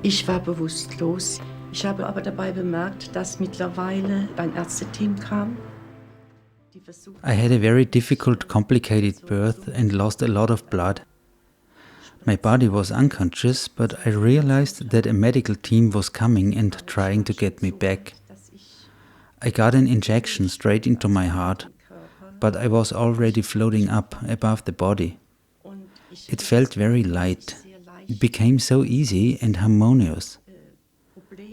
Ich war bewusstlos. Ich habe aber dabei bemerkt, dass mittlerweile ein Ärzteteam kam. I had a very difficult, complicated birth and lost a lot of blood. My body was unconscious, but I realized that a medical team was coming and trying to get me back. I got an injection straight into my heart, but I was already floating up above the body. It felt very light. It became so easy and harmonious.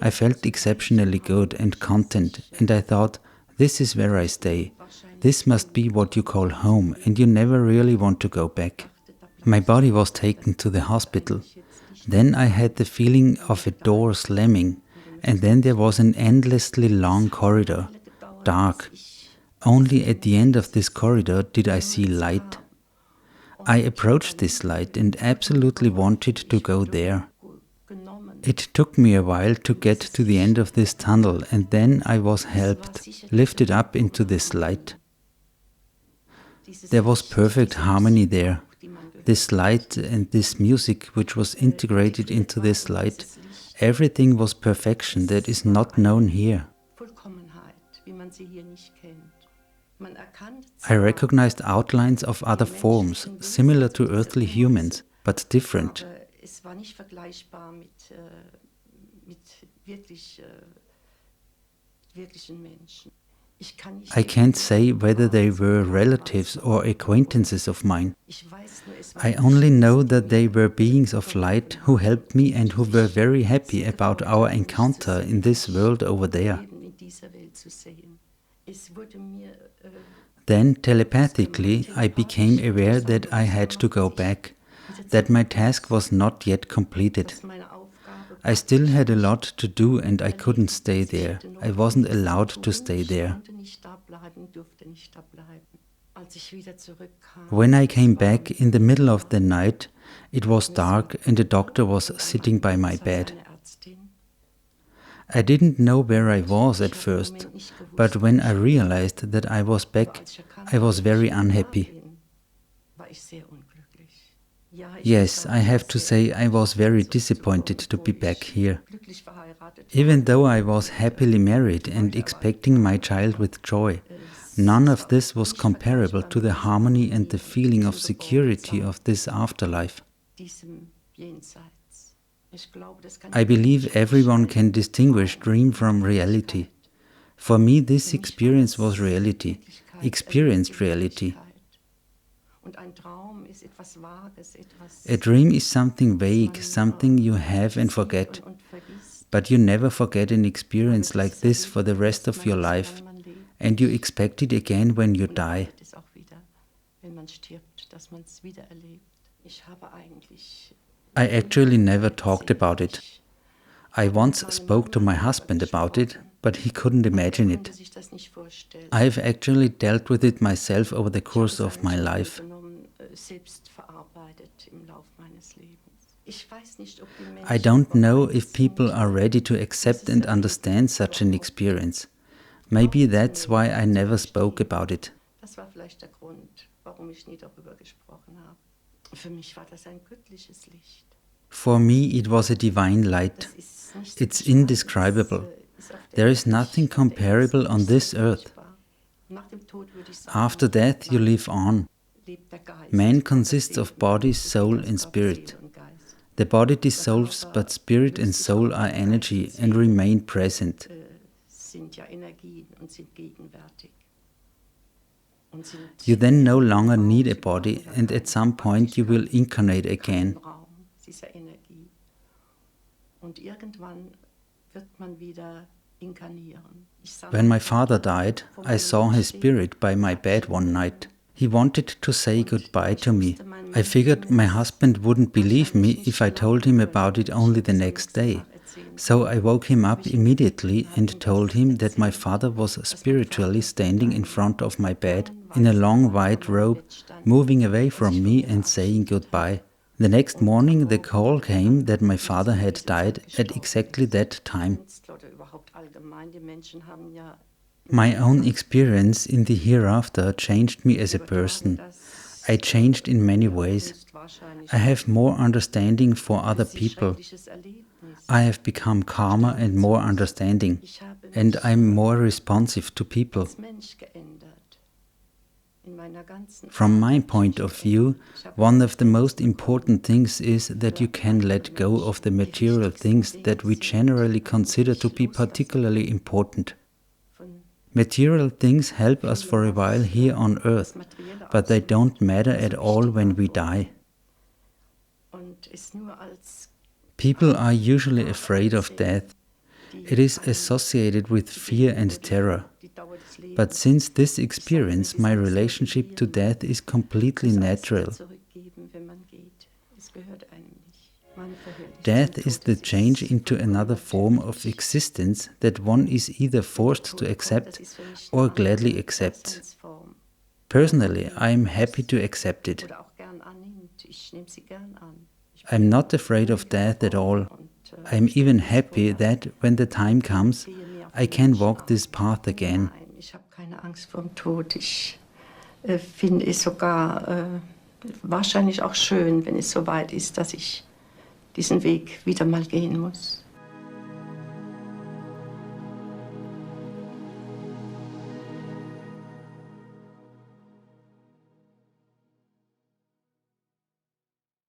I felt exceptionally good and content, and I thought, this is where I stay. This must be what you call home, and you never really want to go back. My body was taken to the hospital. Then I had the feeling of a door slamming, and then there was an endlessly long corridor, dark. Only at the end of this corridor did I see light. I approached this light and absolutely wanted to go there. It took me a while to get to the end of this tunnel, and then I was helped, lifted up into this light. There was perfect harmony there. This light and this music which was integrated into this light, everything was perfection that is not known here. I recognized outlines of other forms, similar to earthly humans, but different. I can't say whether they were relatives or acquaintances of mine. I only know that they were beings of light who helped me and who were very happy about our encounter in this world over there. Then, telepathically, I became aware that I had to go back, that my task was not yet completed. I still had a lot to do and I couldn't stay there. I wasn't allowed to stay there. When I came back in the middle of the night, it was dark and the doctor was sitting by my bed. I didn't know where I was at first, but when I realized that I was back, I was very unhappy. Yes, I have to say I was very disappointed to be back here. Even though I was happily married and expecting my child with joy, none of this was comparable to the harmony and the feeling of security of this afterlife. I believe everyone can distinguish dream from reality. For me, this experience was reality, experienced reality. A dream is something vague, something you have and forget. But you never forget an experience like this for the rest of your life, and you expect it again when you die. I actually never talked about it. I once spoke to my husband about it, but he couldn't imagine it. I have actually dealt with it myself over the course of my life. I don't know if people are ready to accept and understand such an experience. Maybe that's why I never spoke about it. For me, it was a divine light. It's indescribable. There is nothing comparable on this earth. After death, you live on. Man consists of body, soul and spirit. The body dissolves, but spirit and soul are energy and remain present. You then no longer need a body, and at some point you will incarnate again. When my father died, I saw his spirit by my bed one night. He wanted to say goodbye to me. I figured my husband wouldn't believe me if I told him about it only the next day. So I woke him up immediately and told him that my father was spiritually standing in front of my bed in a long white robe, moving away from me and saying goodbye. The next morning the call came that my father had died at exactly that time. My own experience in the hereafter changed me as a person. I changed in many ways. I have more understanding for other people. I have become calmer and more understanding, and I'm more responsive to people. From my point of view, one of the most important things is that you can let go of the material things that we generally consider to be particularly important. Material things help us for a while here on earth, but they don't matter at all when we die. People are usually afraid of death. It is associated with fear and terror. But since this experience, my relationship to death is completely natural. Death is the change into another form of existence that one is either forced to accept or gladly accepts. Personally, I am happy to accept it. I'm not afraid of death at all. I'm even happy that, when the time comes, I can walk this path again. Ich habe keine Angst vor dem Tod. Ich finde es sogar wahrscheinlich auch schön, wenn es so weit ist, dass ich diesen Weg wieder mal gehen muss.